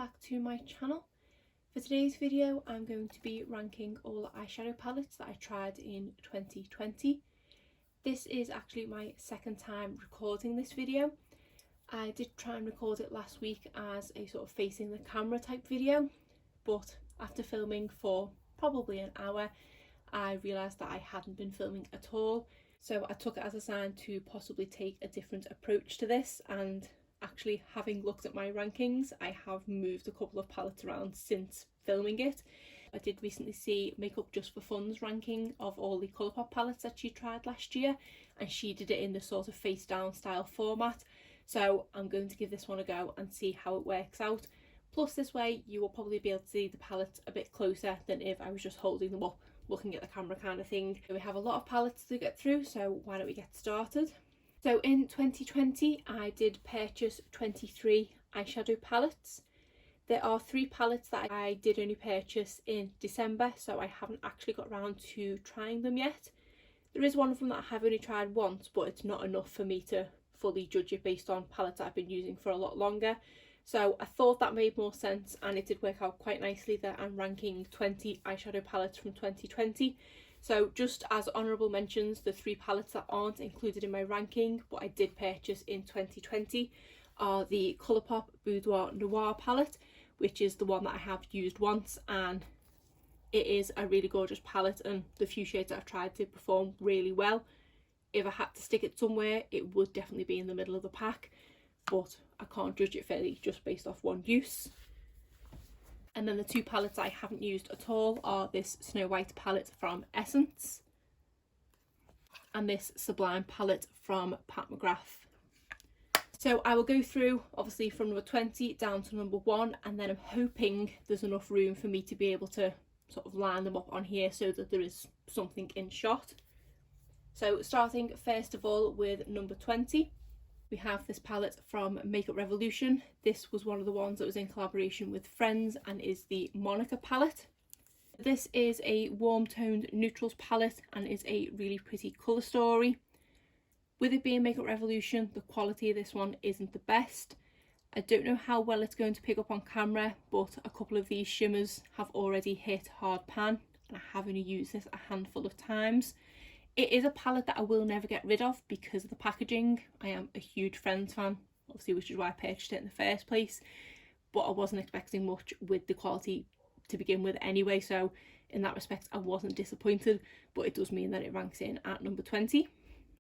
back to my channel. For today's video I'm going to be ranking all the eyeshadow palettes that I tried in 2020. This is actually my second time recording this video. I did try and record it last week as a sort of facing the camera type video, but after filming for probably an hour I realised that I hadn't been filming at all, so I took it as a sign to possibly take a different approach to this. And actually, having looked at my rankings, I have moved a couple of palettes around since filming it. I did recently see Makeup Just for Fun's ranking of all the Colourpop palettes that she tried last year, and she did it in the sort of face down style format, so I'm going to give this one a go and see how it works out. Plus this way you will probably be able to see the palettes a bit closer than if I was just holding them up looking at the camera kind of thing. We have a lot of palettes to get through, so why don't we get started. So in 2020 I did purchase 23 eyeshadow palettes. There are 3 palettes that I did only purchase in December, so I haven't actually got around to trying them yet. There is one of them that I have only tried once, but it's not enough for me to fully judge it based on palettes that I've been using for a lot longer. So I thought that made more sense, and it did work out quite nicely that I'm ranking 20 eyeshadow palettes from 2020. So just as honourable mentions, the 3 palettes that aren't included in my ranking but I did purchase in 2020 are the Colourpop Boudoir Noir palette, which is the one that I have used once, and it is a really gorgeous palette, and the few shades that I've tried did perform really well. If I had to stick it somewhere, it would definitely be in the middle of the pack, but I can't judge it fairly just based off one use. And then the 2 palettes I haven't used at all are this Snow White palette from Essence and this Sublime palette from Pat McGrath. So I will go through obviously from number 20 down to number 1, and then I'm hoping there's enough room for me to be able to sort of line them up on here so that there is something in shot. So starting first of all with number 20. We have this palette from Makeup Revolution. This was one of the ones that was in collaboration with Friends and is the Monica palette. This is a warm toned neutrals palette and is a really pretty colour story. With it being Makeup Revolution, the quality of this one isn't the best. I don't know how well it's going to pick up on camera, but a couple of these shimmers have already hit hard pan and I have only used this a handful of times. It is a palette that I will never get rid of because of the packaging. I am a huge Friends fan, obviously, which is why I purchased it in the first place, but I wasn't expecting much with the quality to begin with anyway, so in that respect I wasn't disappointed, but it does mean that it ranks in at number 20.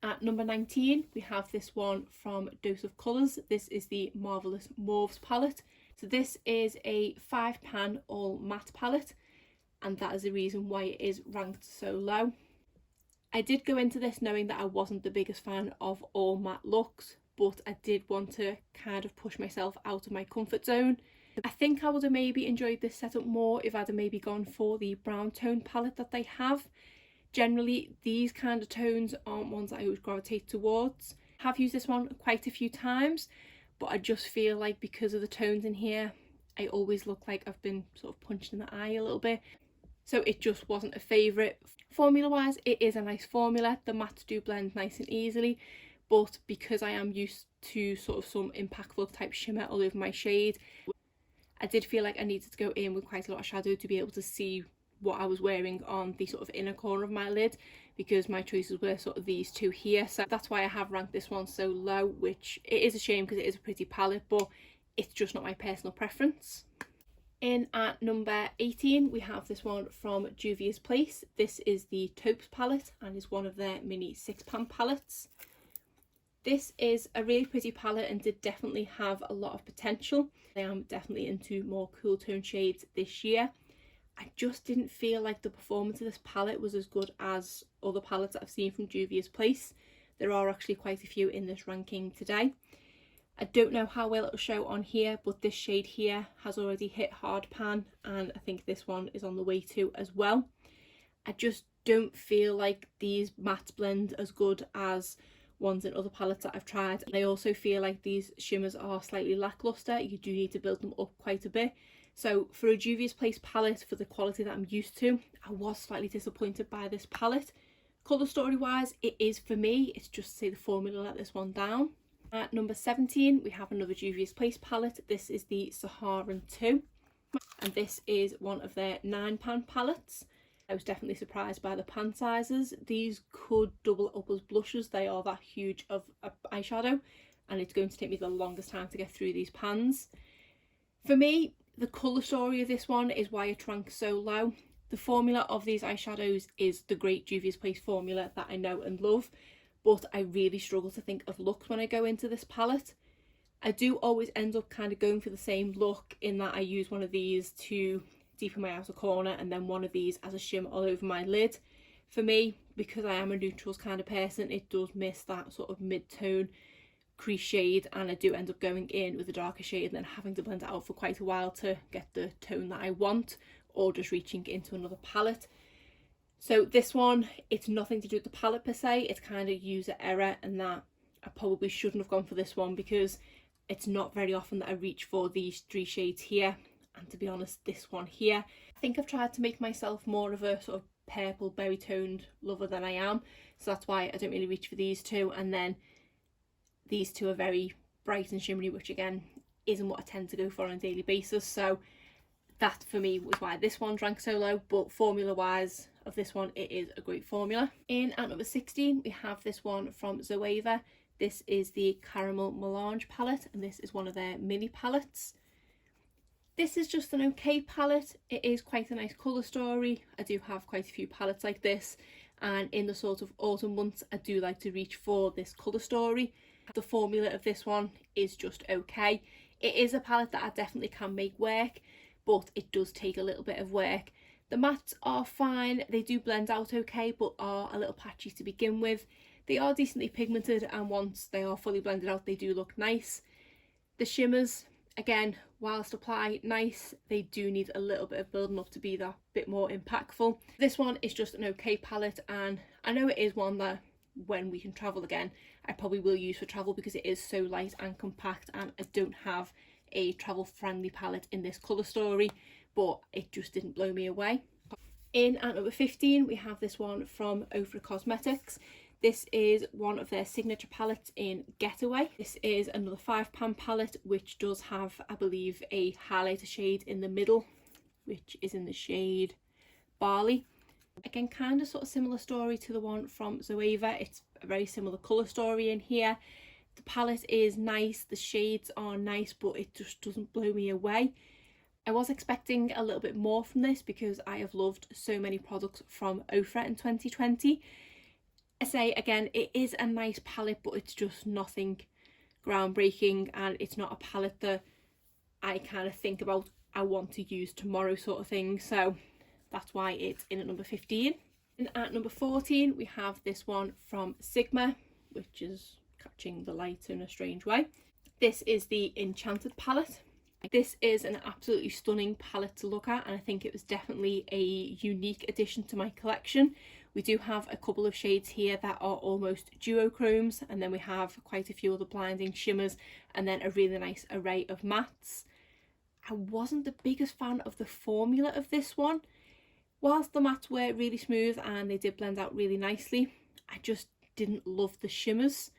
At number 19 we have this one from Dose of Colours. This is the Marvellous Mauves palette. So this is a 5-pan all matte palette, and that is the reason why it is ranked so low. I did go into this knowing that I wasn't the biggest fan of all matte looks, but I did want to kind of push myself out of my comfort zone. I think I would have maybe enjoyed this setup more if I'd have maybe gone for the brown tone palette that they have. Generally these kind of tones aren't ones that I would gravitate towards. I have used this one quite a few times, but I just feel like because of the tones in here I always look like I've been sort of punched in the eye a little bit. So it just wasn't a favourite. Formula wise it is a nice formula, the mattes do blend nice and easily, but because I am used to sort of some impactful type shimmer all over my shade, I did feel like I needed to go in with quite a lot of shadow to be able to see what I was wearing on the sort of inner corner of my lid, because my choices were sort of these 2 here. So that's why I have ranked this one so low, which it is a shame because it is a pretty palette, but it's just not my personal preference. In at number 18 we have this one from Juvia's Place. This is the Tote palette and is one of their mini 6-pan palettes. This is a really pretty palette and did definitely have a lot of potential. I am definitely into more cool tone shades this year. I just didn't feel like the performance of this palette was as good as other palettes that I've seen from Juvia's Place. There are actually quite a few in this ranking today. I don't know how well it'll show on here, but this shade here has already hit hard pan, and I think this one is on the way to as well. I just don't feel like these mattes blend as good as ones in other palettes that I've tried. And I also feel like these shimmers are slightly lackluster. You do need to build them up quite a bit. So for a Juvia's Place palette, for the quality that I'm used to, I was slightly disappointed by this palette. Colour story wise, it is for me. It's just to say the formula let this one down. At number 17 we have another Juvia's Place palette. This is the Saharan 2 and this is one of their 9-pan palettes. I was definitely surprised by the pan sizes. These could double up as blushes, they are that huge of an eyeshadow and it's going to take me the longest time to get through these pans. For me, the colour story of this one is why it ranked so low. The formula of these eyeshadows is the great Juvia's Place formula that I know and love, but I really struggle to think of looks when I go into this palette. I do always end up kind of going for the same look in that I use one of these to deepen my outer corner and then one of these as a shimmer all over my lid. For me, because I am a neutrals kind of person, it does miss that sort of mid-tone crease shade and I do end up going in with a darker shade and then having to blend it out for quite a while to get the tone that I want, or just reaching into another palette. So this one, it's nothing to do with the palette per se, it's kind of user error, and that I probably shouldn't have gone for this one because it's not very often that I reach for these 3 shades here, and to be honest this one here, I think I've tried to make myself more of a sort of purple berry toned lover than I am, so that's why I don't really reach for these two. And then these two are very bright and shimmery, which again isn't what I tend to go for on a daily basis, so that for me was why this one ranked so low. But formula wise of this one, it is a great formula. In at number 16 we have this one from Zoeva. This is the Caramel Melange palette and this is one of their mini palettes. This is just an okay palette. It is quite a nice colour story. I do have quite a few palettes like this, and in the sort of autumn months I do like to reach for this colour story. The formula of this one is just okay. It is a palette that I definitely can make work, but it does take a little bit of work. The mattes are fine, they do blend out okay, but are a little patchy to begin with. They are decently pigmented and once they are fully blended out they do look nice. The shimmers, again, whilst applied nice, they do need a little bit of building up to be that bit more impactful. This one is just an okay palette, and I know it is one that when we can travel again I probably will use for travel because it is so light and compact, and I don't have a travel friendly palette in this colour story, but it just didn't blow me away. In at number 15 we have this one from Ofra Cosmetics. This is one of their signature palettes in Getaway. This is another 5-pan palette which does have, I believe, a highlighter shade in the middle, which is in the shade Barley. Again, kind of sort of similar story to the one from Zoeva. It's a very similar colour story in here. The palette is nice, the shades are nice, but it just doesn't blow me away. I was expecting a little bit more from this because I have loved so many products from Ofra in 2020. I say again, it is a nice palette, but it's just nothing groundbreaking, and it's not a palette that I kind of think about I want to use tomorrow sort of thing, so that's why it's in at number 15. And at number 14 we have this one from Sigma, which is catching the light in a strange way. This is the Enchanted Palette. This is an absolutely stunning palette to look at, and I think it was definitely a unique addition to my collection. We do have a couple of shades here that are almost duochromes, and then we have quite a few other blinding shimmers, and then a really nice array of mattes. I wasn't the biggest fan of the formula of this one. Whilst the mattes were really smooth and they did blend out really nicely, I just didn't love the shimmers.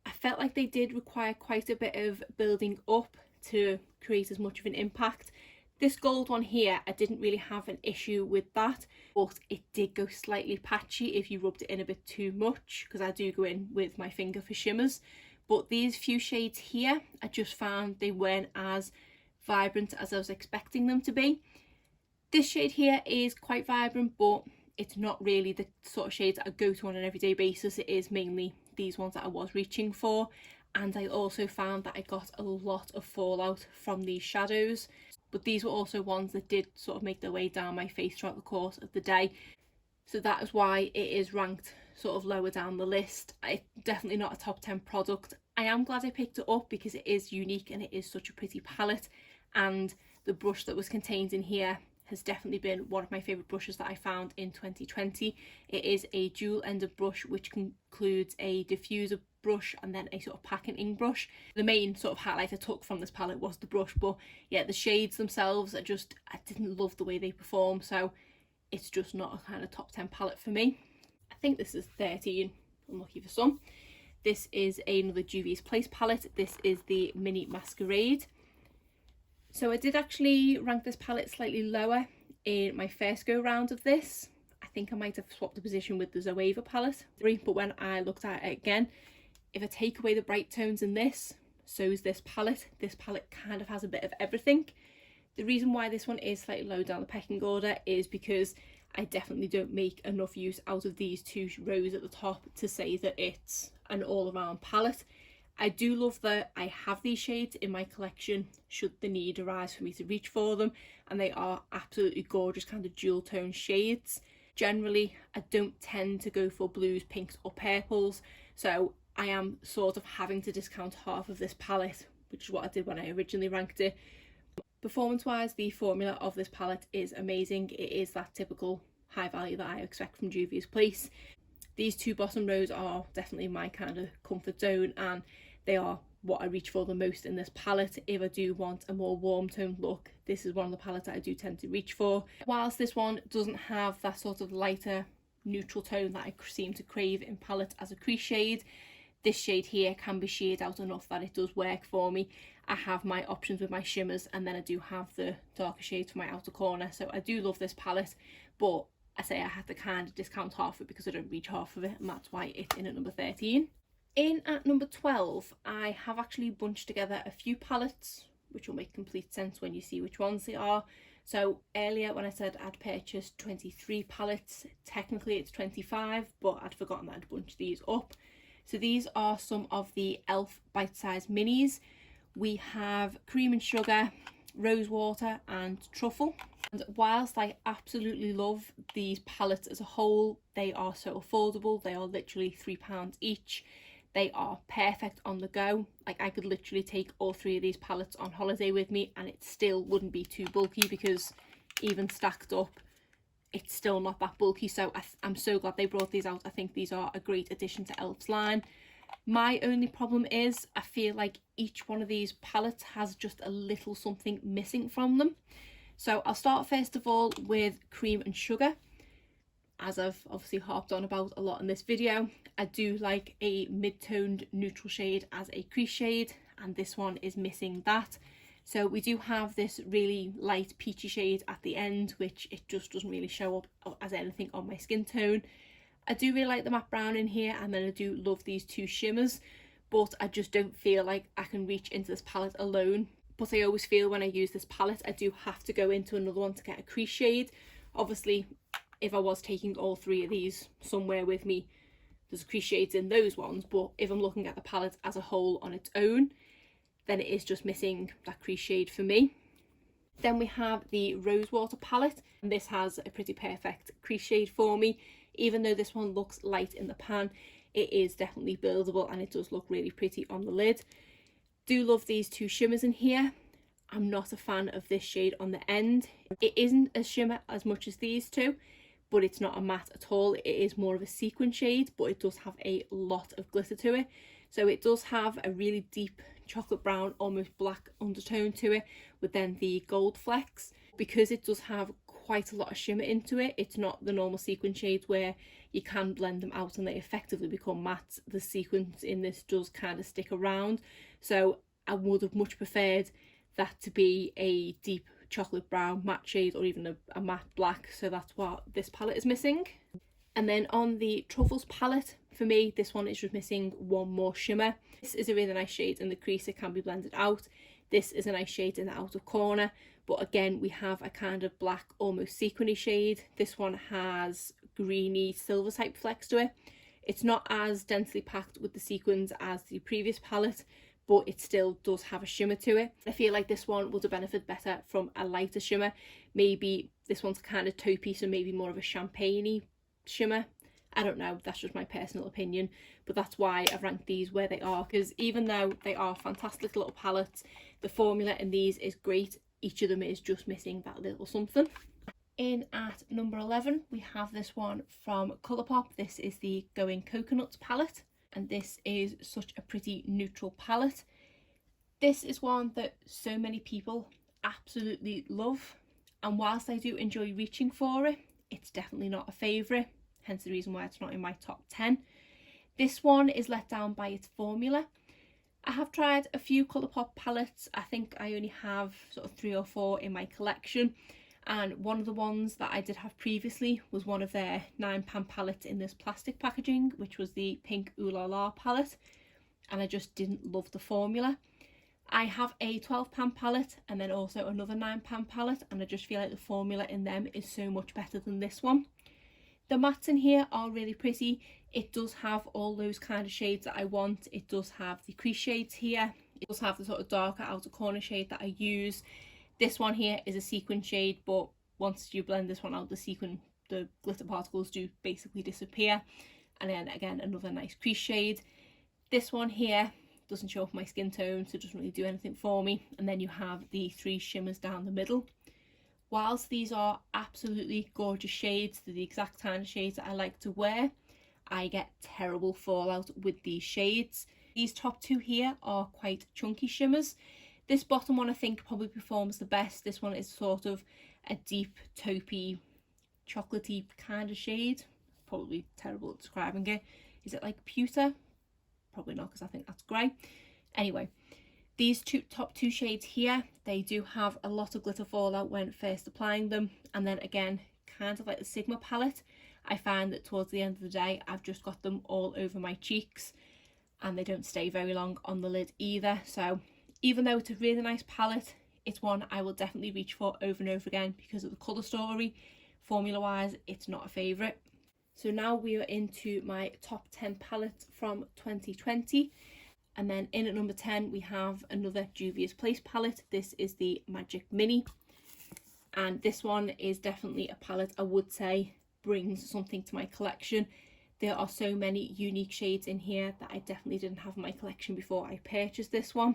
I felt like they did require quite a bit of building up to create as much of an impact. This gold one here, I didn't really have an issue with that, but it did go slightly patchy if you rubbed it in a bit too much, because I do go in with my finger for shimmers. But these few shades here, I just found they weren't as vibrant as I was expecting them to be. This shade here is quite vibrant, but it's not really the sort of shades that I go to on an everyday basis. It is mainly these ones that I was reaching for, and I also found that I got a lot of fallout from these shadows, but these were also ones that did sort of make their way down my face throughout the course of the day, so that is why it is ranked sort of lower down the list. It's definitely not a top 10 product. I am glad I picked it up because it is unique and it is such a pretty palette, and the brush that was contained in here has definitely been one of my favourite brushes that I found in 2020. It is a dual ended brush which includes a diffuser brush and then a sort of pack and ink brush. The main sort of highlight I took from this palette was the brush, but yeah, the shades themselves are just, I didn't love the way they perform, so it's just not a kind of top 10 palette for me. I think this is 13, unlucky for some. This is another Juvia's Place palette. This is the Mini Masquerade. So I did actually rank this palette slightly lower in my first go round of this. I think I might have swapped the position with the Zoeva palette, but when I looked at it again, if I take away the bright tones in this, so is this palette. This palette kind of has a bit of everything. The reason why this one is slightly low down the pecking order is because I definitely don't make enough use out of these two rows at the top to say that it's an all-around palette. I do love that I have these shades in my collection should the need arise for me to reach for them, and they are absolutely gorgeous kind of dual tone shades. Generally, I don't tend to go for blues, pinks or purples, so I am sort of having to discount half of this palette, which is what I did when I originally ranked it. Performance wise, the formula of this palette is amazing. It is that typical high value that I expect from Juvia's Place. These two bottom rows are definitely my kind of comfort zone, and they are what I reach for the most in this palette. If I do want a more warm toned look, this is one of the palettes that I do tend to reach for. Whilst this one doesn't have that sort of lighter neutral tone that I seem to crave in palettes as a crease shade, this shade here can be sheared out enough that it does work for me. I have my options with my shimmers, and then I do have the darker shades for my outer corner. So I do love this palette, but I say I had to kind of discount half of it because I don't reach half of it, and that's why it's in at number 13. In at number 12, I have actually bunched together a few palettes, which will make complete sense when you see which ones they are. So earlier when I said I'd purchased 23 palettes, technically it's 25, but I'd forgotten that I'd bunched these up. So these are some of the e.l.f. bite-sized minis. We have Cream and Sugar, Rosewater and Truffle. And whilst I absolutely love these palettes as a whole, they are so affordable. They are literally £3 each. They are perfect on the go. Like, I could literally take all three of these palettes on holiday with me and it still wouldn't be too bulky, because even stacked up, it's still not that bulky. So I'm so glad they brought these out. I think these are a great addition to e.l.f.'s line. My only problem is I feel like each one of these palettes has just a little something missing from them. So I'll start first of all with Cream and Sugar. As I've obviously harped on about a lot in this video, I do like a mid-toned neutral shade as a crease shade, and this one is missing that. So we do have this really light peachy shade at the end, which it just doesn't really show up as anything on my skin tone. I do really like the matte brown in here, and then I do love these two shimmers, but I just don't feel like I can reach into this palette alone. But I always feel when I use this palette, I do have to go into another one to get a crease shade. Obviously, if I was taking all three of these somewhere with me, there's crease shades in those ones, but if I'm looking at the palette as a whole on its own, then it is just missing that crease shade for me. Then we have the Rosewater palette, and this has a pretty perfect crease shade for me. Even though this one looks light in the pan, it is definitely buildable and it does look really pretty on the lid. Do love these two shimmers in here. I'm not a fan of this shade on the end. It isn't a shimmer as much as these two, but it's not a matte at all. It is more of a sequin shade, but it does have a lot of glitter to it. So it does have a really deep chocolate brown, almost black undertone to it, with then the gold flecks. Because it does have quite a lot of shimmer into it, it's not the normal sequin shades where you can blend them out and they effectively become matte. The sequins in this does kind of stick around, so I would have much preferred that to be a deep chocolate brown matte shade, or even a matte black. So that's what this palette is missing. And then on the Truffles palette, for me, this one is just missing one more shimmer. This is a really nice shade in the crease, it can be blended out. This is a nice shade in the outer corner, but again we have a kind of black, almost sequiny shade. This one has greeny silver type flecks to it. It's not as densely packed with the sequins as the previous palette, but it still does have a shimmer to it. I feel like this one would have benefited better from a lighter shimmer. Maybe this one's kind of taupey, so maybe more of a champagne-y shimmer. I don't know, that's just my personal opinion, but that's why I've ranked these where they are, because even though they are fantastic little palettes, the formula in these is great. Each of them is just missing that little something. In at number 11, we have this one from Colourpop. This is the Going Coconuts palette, and this is such a pretty neutral palette. This is one that so many people absolutely love, and whilst I do enjoy reaching for it, it's definitely not a favourite, hence the reason why it's not in my top 10. This one is let down by its formula. I have tried a few Colourpop palettes. I think I only have sort of 3 or 4 in my collection, and one of the ones that I did have previously was one of their £9 palettes in this plastic packaging, which was the pink Oola palette, and I just didn't love the formula. I have a £12 palette and then also another £9 palette, and I just feel like the formula in them is so much better than this one. The mattes in here are really pretty. It does have all those kind of shades that I want. It does have the crease shades here. It does have the sort of darker outer corner shade that I use. This one here is a sequin shade, but once you blend this one out, the glitter particles do basically disappear. And then again, another nice crease shade. This one here doesn't show up my skin tone, so it doesn't really do anything for me. And then you have the 3 shimmers down the middle. Whilst these are absolutely gorgeous shades, they're the exact kind of shades that I like to wear, I get terrible fallout with these shades. These top 2 here are quite chunky shimmers. This bottom one I think probably performs the best. This one is sort of a deep taupey, chocolatey kind of shade. Probably terrible at describing it. Is it like pewter? Probably not, because I think that's grey. Anyway, these top 2 shades here, they do have a lot of glitter fallout when first applying them. And then again, kind of like the Sigma palette, I find that towards the end of the day, I've just got them all over my cheeks and they don't stay very long on the lid either. So even though it's a really nice palette, it's one I will definitely reach for over and over again because of the colour story. Formula wise, it's not a favourite. So now we are into my top 10 palettes from 2020. And then in at number 10, we have another Juvia's Place palette. This is the Magic Mini. And this one is definitely a palette I would say brings something to my collection. There are so many unique shades in here that I definitely didn't have in my collection before I purchased this one.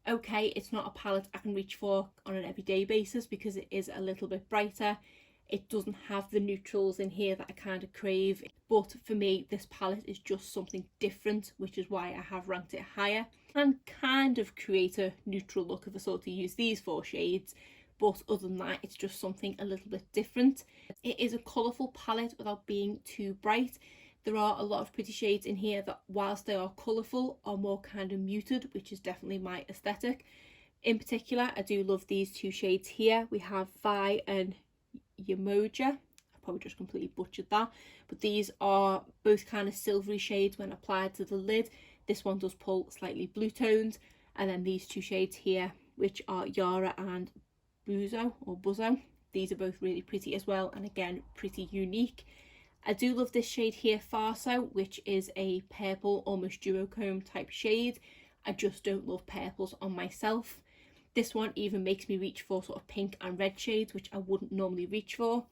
Okay, it's not a palette I can reach for on an everyday basis because it is a little bit brighter. It doesn't have the neutrals in here that I kind of crave. But for me, this palette is just something different, which is why I have ranked it higher. And kind of create a neutral look if I sort of use these 4 shades. But other than that, it's just something a little bit different. It is a colourful palette without being too bright. There are a lot of pretty shades in here that, whilst they are colourful, are more kind of muted, which is definitely my aesthetic. In particular, I do love these 2 shades here. We have Vi and Yamoja. I probably just completely butchered that, but these are both kind of silvery shades when applied to the lid. This one does pull slightly blue toned, and then these 2 shades here, which are Yara and Buzzo. These are both really pretty as well, and again pretty unique. I do love this shade here, Farso, which is a purple, almost duochrome type shade. I just don't love purples on myself. This one even makes me reach for sort of pink and red shades, which I wouldn't normally reach for.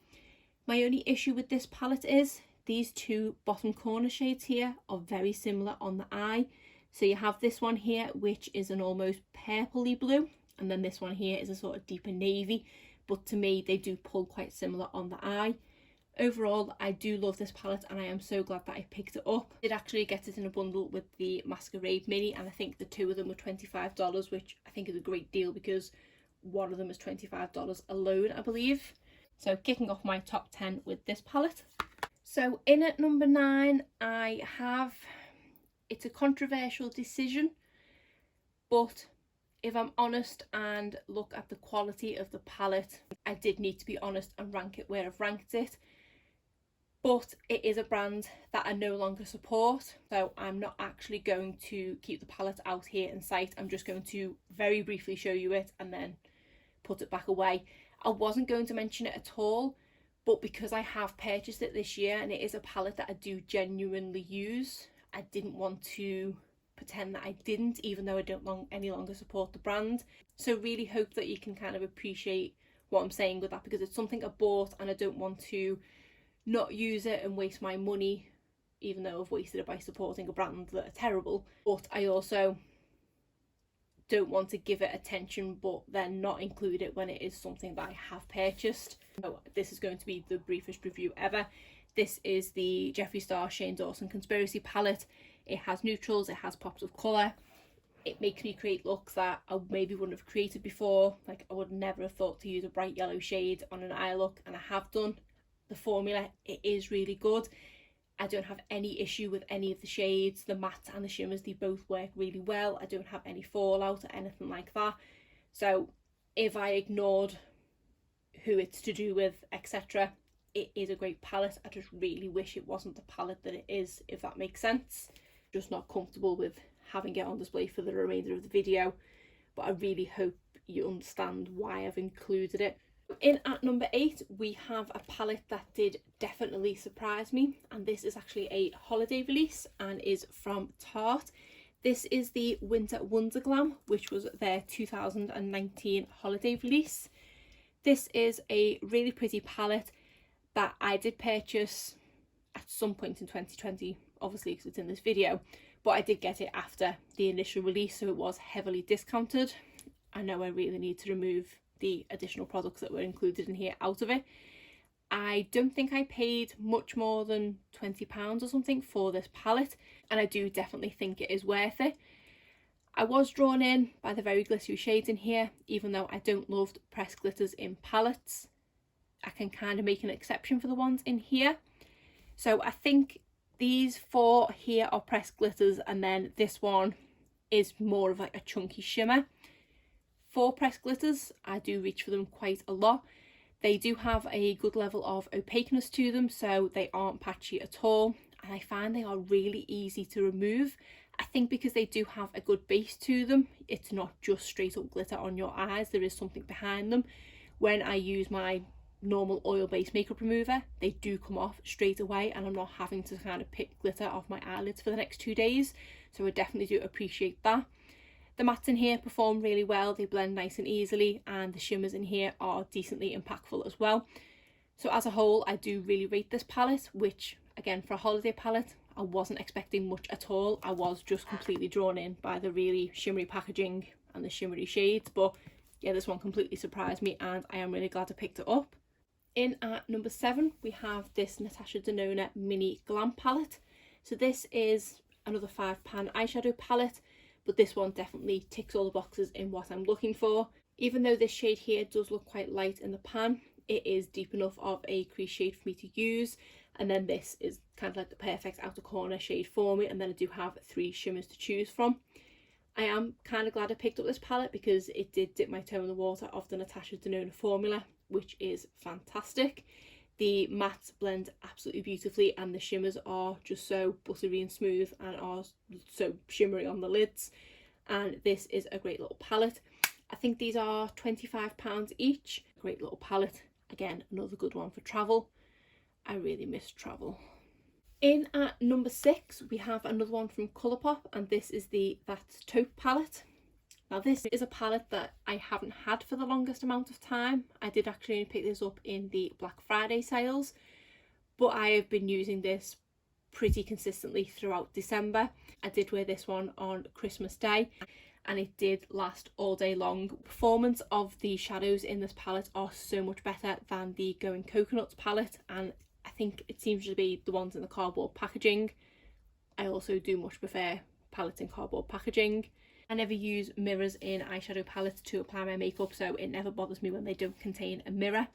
My only issue with this palette is these 2 bottom corner shades here are very similar on the eye. So you have this one here, which is an almost purpley blue, and then this one here is a sort of deeper navy, but to me they do pull quite similar on the eye. Overall, I do love this palette and I am so glad that I picked it up. I did actually get it in a bundle with the Masquerade Mini, and I think the 2 of them were $25, which I think is a great deal because one of them is $25 alone, I believe. So kicking off my top 10 with this palette. So in at number 9, I have, it's a controversial decision, but if I'm honest and look at the quality of the palette, I did need to be honest and rank it where I've ranked it. But it is a brand that I no longer support, so I'm not actually going to keep the palette out here in sight. I'm just going to very briefly show you it and then put it back away. I wasn't going to mention it at all, but because I have purchased it this year and it is a palette that I do genuinely use, I didn't want to pretend that I didn't, even though I don't any longer support the brand. So really hope that you can kind of appreciate what I'm saying with that, because it's something I bought and I don't want to not use it and waste my money, even though I've wasted it by supporting a brand that are terrible. But I also don't want to give it attention but then not include it when it is something that I have purchased. So this is going to be the briefest review ever. This is the Jeffree Star Shane Dawson Conspiracy palette. It has neutrals, it has pops of colour. It makes me create looks that I maybe wouldn't have created before. Like, I would never have thought to use a bright yellow shade on an eye look, and I have done. The formula, it is really good. I don't have any issue with any of the shades. The mattes and the shimmers, they both work really well. I don't have any fallout or anything like that. So if I ignored who it's to do with, etc., it is a great palette. I just really wish it wasn't the palette that it is, if that makes sense. Just not comfortable with having it on display for the remainder of the video, but I really hope you understand why I've included it. In at number 8, we have a palette that did definitely surprise me, and this is actually a holiday release and is from Tote. This is the Winter Wonder Glam, which was their 2019 holiday release. This is a really pretty palette that I did purchase at some point in 2020, obviously because it's in this video, but I did get it after the initial release, so it was heavily discounted. I know I really need to remove the additional products that were included in here out of it. I don't think I paid much more than £20 or something for this palette, and I do definitely think it is worth it. I was drawn in by the very glittery shades in here, even though I don't love pressed glitters in palettes. I can kind of make an exception for the ones in here. So I think these 4 here are pressed glitters, and then this one is more of like a chunky shimmer. For pressed glitters, I do reach for them quite a lot. They do have a good level of opaqueness to them, so they aren't patchy at all, and I find they are really easy to remove. I think because they do have a good base to them, it's not just straight up glitter on your eyes, there is something behind them. When I use my normal oil-based makeup remover, they do come off straight away, and I'm not having to kind of pick glitter off my eyelids for the next 2 days, so I definitely do appreciate that. The mattes in here perform really well, they blend nice and easily, and the shimmers in here are decently impactful as well. So as a whole, I do really rate this palette, which again, for a holiday palette, I wasn't expecting much at all. I was just completely drawn in by the really shimmery packaging and the shimmery shades, but yeah, this one completely surprised me, and I am really glad I picked it up. In at number 7, we have this Natasha Denona Mini Glam palette. So this is another £5 eyeshadow palette, but this one definitely ticks all the boxes in what I'm looking for. Even though this shade here does look quite light in the pan, it is deep enough of a crease shade for me to use, and then this is kind of like the perfect outer corner shade for me, and then I do have 3 shimmers to choose from. I am kind of glad I picked up this palette because it did dip my toe in the water of the Natasha Denona formula, which is fantastic. The mattes blend absolutely beautifully, and the shimmers are just so buttery and smooth and are so shimmery on the lids, and this is a great little palette. I think these are £25 each. Great little palette. Again, another good one for travel. I really miss travel. In at number 6, we have another one from Colourpop, and this is the That's Tote palette. Now this is a palette that I haven't had for the longest amount of time. I did actually pick this up in the Black Friday sales, but I have been using this pretty consistently throughout December. I did wear this one on Christmas Day, and it did last all day long. Performance of the shadows in this palette are so much better than the Going Coconuts palette, and I think it seems to be the ones in the cardboard packaging. I also do much prefer palettes in cardboard packaging. I never use mirrors in eyeshadow palettes to apply my makeup, so it never bothers me when they don't contain a mirror.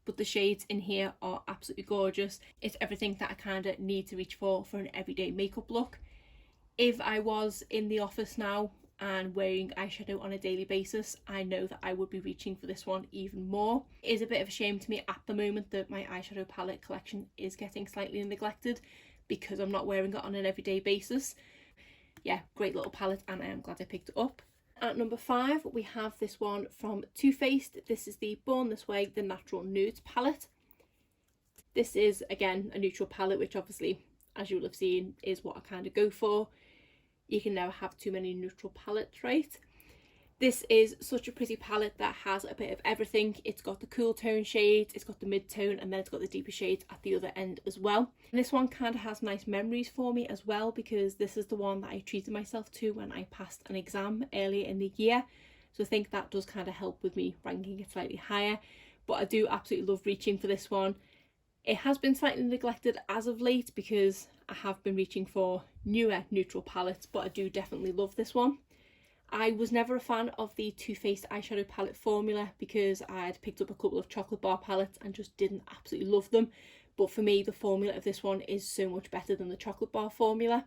But the shades in here are absolutely gorgeous. It's everything that I kind of need to reach for an everyday makeup look. If I was in the office now and wearing eyeshadow on a daily basis, I know that I would be reaching for this one even more. It is a bit of a shame to me at the moment that my eyeshadow palette collection is getting slightly neglected because I'm not wearing it on an everyday basis. Yeah, great little palette, and I am glad I picked it up. At number 5, we have this one from Too Faced. This is the Born This Way, the Natural Nudes palette. This is, again, a neutral palette, which obviously, as you will have seen, is what I kind of go for. You can never have too many neutral palettes, right? This is such a pretty palette that has a bit of everything. It's got the cool tone shades, it's got the mid-tone, and then it's got the deeper shades at the other end as well. And this one kind of has nice memories for me as well, because this is the one that I treated myself to when I passed an exam earlier in the year. So I think that does kind of help with me ranking it slightly higher. But I do absolutely love reaching for this one. It has been slightly neglected as of late because I have been reaching for newer neutral palettes, but I do definitely love this one. I was never a fan of the Too Faced eyeshadow palette formula because I had picked up a couple of chocolate bar palettes and just didn't absolutely love them. but for me the formula of this one is so much better than the chocolate bar formula.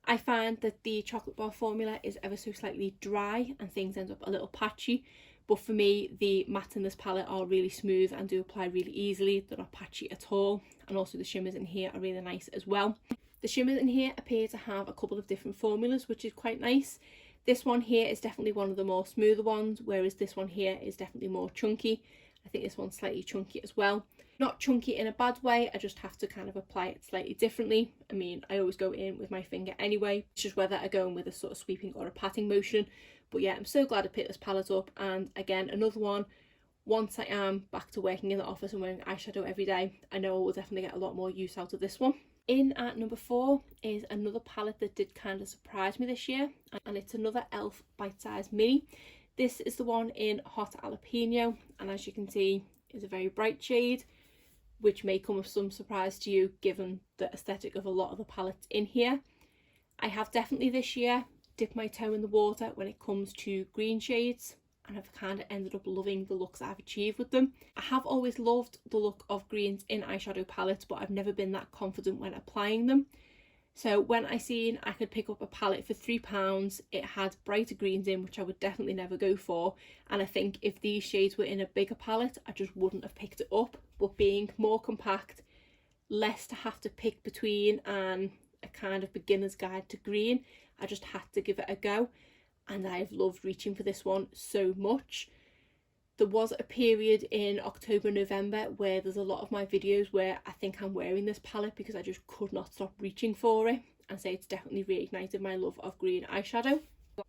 I find that the chocolate bar formula is ever so slightly dry and things end up a little patchy, but for me the mattes in this palette are really smooth and do apply really easily. They're not patchy at all, and also the shimmers in here are really nice as well. The shimmers in here appear to have a couple of different formulas, which is quite nice. This one here is definitely one of the more smoother ones, whereas this one here is definitely more chunky. I think this one's slightly chunky as well. Not chunky in a bad way, I just have to kind of apply it slightly differently. I mean, I always go in with my finger anyway. It's just whether I go in with a sort of sweeping or a patting motion. But yeah, I'm so glad I picked this palette up. And again, another one, once I am back to working in the office and wearing eyeshadow every day, I know I will definitely get a lot more use out of this one. In at number 4 is another palette that did kind of surprise me this year, and it's another e.l.f. Bite Size Mini. This is the one in Hot Jalapeno, and as you can see, it's a very bright shade, which may come as some surprise to you given the aesthetic of a lot of the palettes in here. I have definitely this year dipped my toe in the water when it comes to green shades, and I've kind of ended up loving the looks that I've achieved with them. I have always loved the look of greens in eyeshadow palettes, but I've never been that confident when applying them. So when I seen I could pick up a palette for £3, it had brighter greens in, which I would definitely never go for. And I think if these shades were in a bigger palette, I just wouldn't have picked it up. But being more compact, less to have to pick between, and a kind of beginner's guide to green, I just had to give it a go. And I've loved reaching for this one so much. There was a period in October, November where there's a lot of my videos where I think I'm wearing this palette because I just could not stop reaching for it, and say it's definitely reignited my love of green eyeshadow.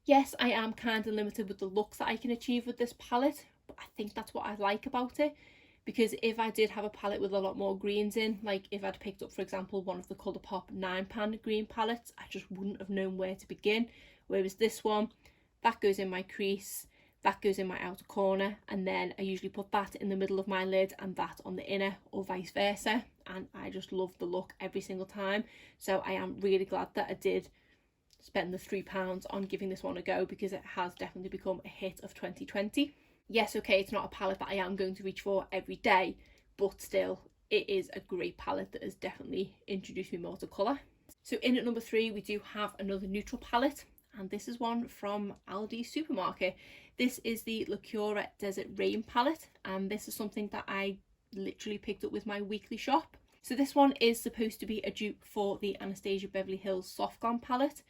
Yes, I am kind of limited with the looks that I can achieve with this palette, but I think that's what I like about it, because if I did have a palette with a lot more greens in, like if I'd picked up for example one of the Colourpop 9-pan green palettes, I just wouldn't have known where to begin. Whereas this one, that goes in my crease, that goes in my outer corner, and then I usually put that in the middle of my lid and that on the inner, or vice versa, and I just love the look every single time. So I am really glad that I did spend the £3 on giving this one a go, because it has definitely become a hit of 2020. Yes, okay, it's not a palette that I am going to reach for every day, but still it is a great palette that has definitely introduced me more to colour. So in at number 3 we do have another neutral palette, and this is one from Aldi Supermarket. This is the Liqueura Desert Rain palette, and this is something that I literally picked up with my weekly shop. So this one is supposed to be a dupe for the Anastasia Beverly Hills Soft Glam palette,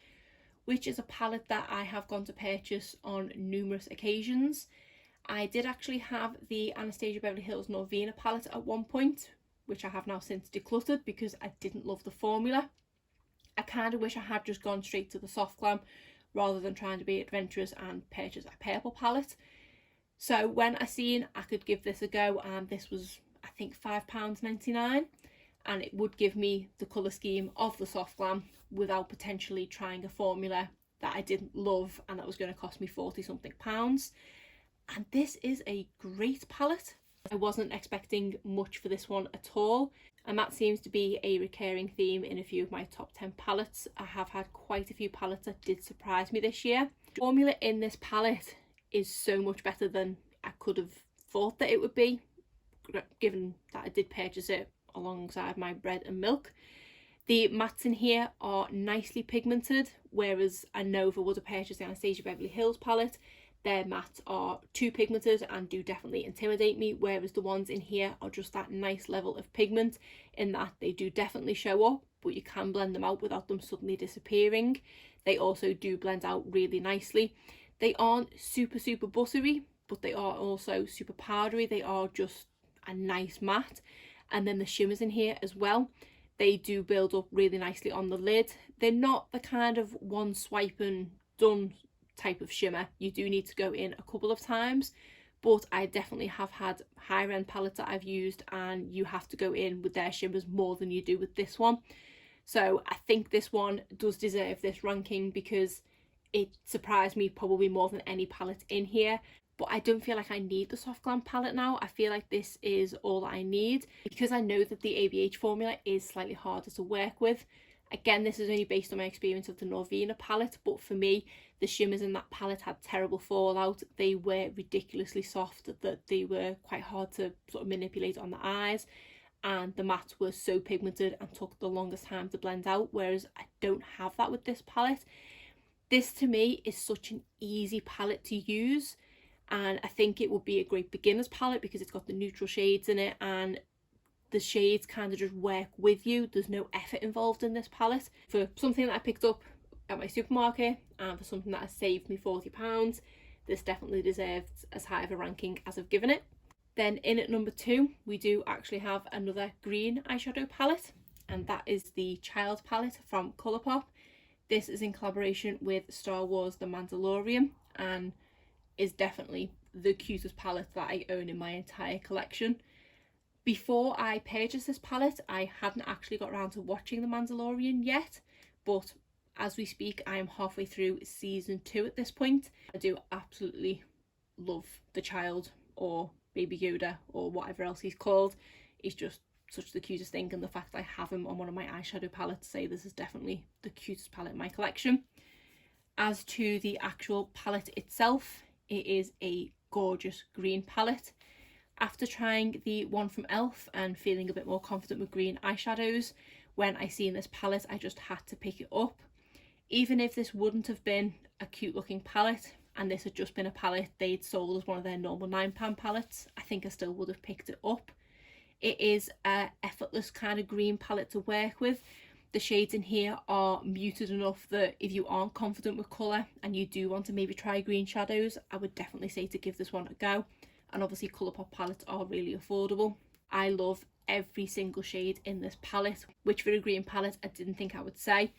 which is a palette that I have gone to purchase on numerous occasions. I did actually have the Anastasia Beverly Hills Norvina palette at one point, which I have now since decluttered because I didn't love the formula. I kind of wish I had just gone straight to the Soft Glam rather than trying to be adventurous and purchase a purple palette. So when I seen I could give this a go, and this was I think £5.99, and it would give me the colour scheme of the Soft Glam without potentially trying a formula that I didn't love and that was going to cost me 40 something pounds. And this is a great palette. I wasn't expecting much for this one at all, and that seems to be a recurring theme in a few of my top 10 palettes. I have had quite a few palettes that did surprise me this year. The formula in this palette is so much better than I could have thought that it would be, given that I did purchase it alongside my bread and milk. The mattes in here are nicely pigmented, whereas I know if I would have purchased the Anastasia Beverly Hills palette, their mattes are too pigmented and do definitely intimidate me, whereas the ones in here are just that nice level of pigment, in that they do definitely show up, but you can blend them out without them suddenly disappearing. They also do blend out really nicely. They aren't super buttery, but they are also super powdery. They are just a nice matte. And then the shimmers in here as well, they do build up really nicely on the lid. They're not the kind of one swipe and done type of shimmer. You do need to go in a couple of times, but I definitely have had higher end palettes that I've used and you have to go in with their shimmers more than you do with this one. So I think this one does deserve this ranking because it surprised me probably more than any palette in here. But I don't feel like I need the Soft Glam palette now. I feel like this is all I need, because I know that the ABH formula is slightly harder to work with. Again, this is only based on my experience of the Norvina palette, but for me, the shimmers in that palette had terrible fallout. They were ridiculously soft, that they were quite hard to sort of manipulate on the eyes. and the mattes were so pigmented and took the longest time to blend out, whereas I don't have that with this palette. This to me is such an easy palette to use, and I think it would be a great beginner's palette because it's got the neutral shades in it and the shades kind of just work with you. There's no effort involved in this palette. For something that I picked up at my supermarket and for something that has saved me £40, this definitely deserves as high of a ranking as I've given it. Then in at number 2 we do actually have another green eyeshadow palette, and that is the Child palette from Colourpop. This is in collaboration with Star Wars The Mandalorian and is definitely the cutest palette that I own in my entire collection. Before I purchased this palette, I hadn't actually got around to watching The Mandalorian yet, but as we speak I am halfway through season 2 at this point. I do absolutely love the Child, or Baby Yoda, or whatever else he's called. He's just such the cutest thing, and the fact I have him on one of my eyeshadow palettes say this is definitely the cutest palette in my collection. As to the actual palette itself, it is a gorgeous green palette. After trying the one from ELF and feeling a bit more confident with green eyeshadows, when I seen this palette I just had to pick it up. Even if this wouldn't have been a cute looking palette and this had just been a palette they'd sold as one of their normal £9 palettes, I think I still would have picked it up. It is a effortless kind of green palette to work with. The shades in here are muted enough that if you aren't confident with colour and you do want to maybe try green shadows, I would definitely say to give this one a go. And obviously Colourpop palettes are really affordable. I love every single shade in this palette, which for a green palette I didn't think I would say.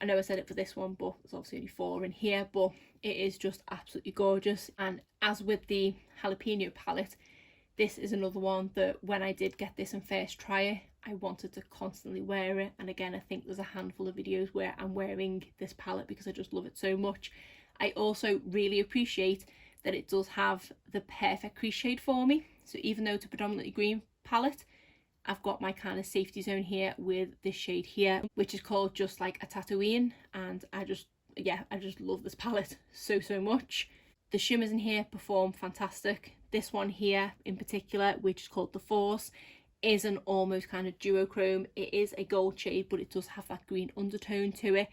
I know I said it for this one, but there's obviously only 4 in here, but it is just absolutely gorgeous. And as with the jalapeno palette, this is another one that when I did get this and first try it, I wanted to constantly wear it. And again, I think there's a handful of videos where I'm wearing this palette because I just love it so much. I also really appreciate that it does have the perfect crease shade for me. So even though it's a predominantly green palette, I've got my kind of safety zone here with this shade here, which is called Just Like a Tatooine. And I just love this palette so much. The shimmers in here perform fantastic. This one here in particular, which is called The Force, is an almost kind of duochrome. It is a gold shade, but it does have that green undertone to it.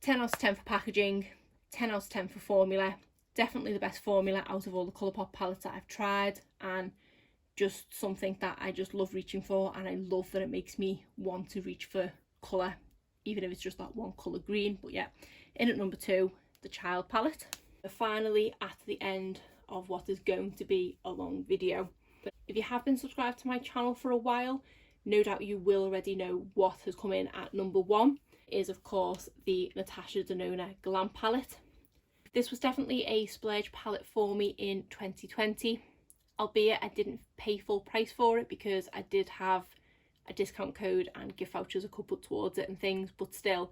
10 out of 10 for packaging, 10 out of 10 for formula. Definitely the best formula out of all the Colourpop palettes that I've tried, and just something that I just love reaching for, and I love that it makes me want to reach for colour, even if it's just that one colour green. But yeah, in at number 2, the Child palette. We're finally at the end of what is going to be a long video. But if you have been subscribed to my channel for a while, no doubt you will already know what has come in at number 1. It is of course the Natasha Denona Glam palette. This was definitely a splurge palette for me in 2020, albeit I didn't pay full price for it because I did have a discount code and gift vouchers a couple towards it and things, but still,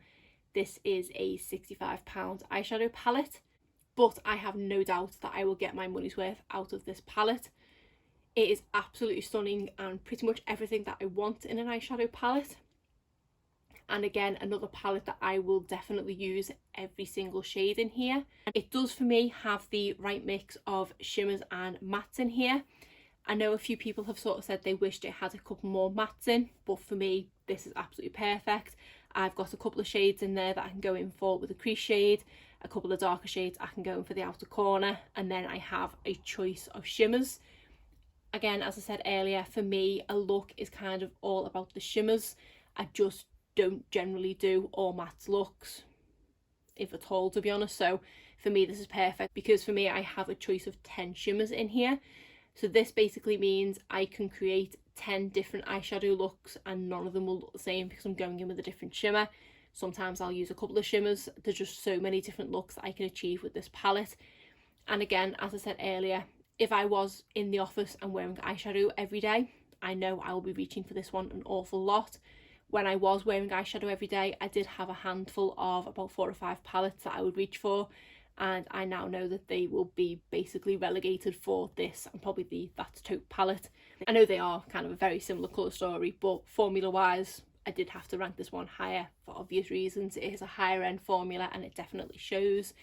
this is a £65 eyeshadow palette. But I have no doubt that I will get my money's worth out of this palette. It is absolutely stunning and pretty much everything that I want in an eyeshadow palette. And again, another palette that I will definitely use every single shade in here. And it does for me have the right mix of shimmers and mattes in here. I know a few people have sort of said they wished it had a couple more mattes in, but for me this is absolutely perfect. I've got a couple of shades in there that I can go in for with a crease shade, a couple of darker shades I can go in for the outer corner, and then I have a choice of shimmers. Again, as I said earlier, for me a look is kind of all about the shimmers. I just don't generally do all matte looks, if at all, to be honest. So for me this is perfect because for me I have a choice of 10 shimmers in here. So this basically means I can create 10 different eyeshadow looks and none of them will look the same because I'm going in with a different shimmer. Sometimes I'll use a couple of shimmers. There's just so many different looks that I can achieve with this palette. And again, as I said earlier, if I was in the office and wearing eyeshadow every day, I know I will be reaching for this one an awful lot. When I was wearing eyeshadow every day, I did have a handful of about 4 or 5 palettes that I would reach for, and I now know that they will be basically relegated for this and probably the That's Tote palette. I know they are kind of a very similar colour story, but formula wise I did have to rank this one higher for obvious reasons. It is a higher end formula and it definitely shows.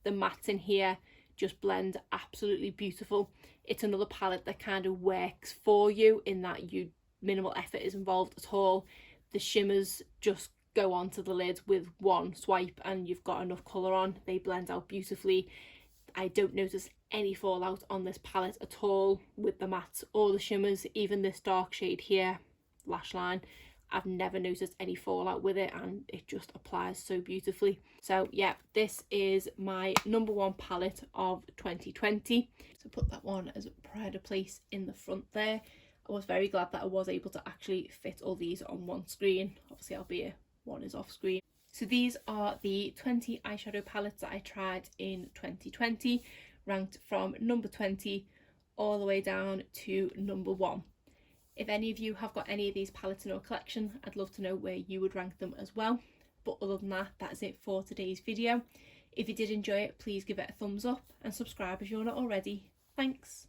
The mattes in here just blend absolutely beautiful. It's another palette that kind of works for you in that you minimal effort is involved at all. The shimmers just go onto the lid with one swipe and you've got enough colour on. They blend out beautifully. I don't notice any fallout on this palette at all with the mattes or the shimmers. Even this dark shade here, Lash Line, I've never noticed any fallout with it, and it just applies so beautifully. So yeah, this is my number one palette of 2020. So put that one as a pride of place in the front there. I was very glad that I was able to actually fit all these on one screen. Obviously albeit one is off screen. So these are the 20 eyeshadow palettes that I tried in 2020, ranked from number 20 all the way down to number 1. If any of you have got any of these palettes in your collection, I'd love to know where you would rank them as well. But other than that, that's it for today's video. If you did enjoy it, please give it a thumbs up and subscribe if you're not already. Thanks.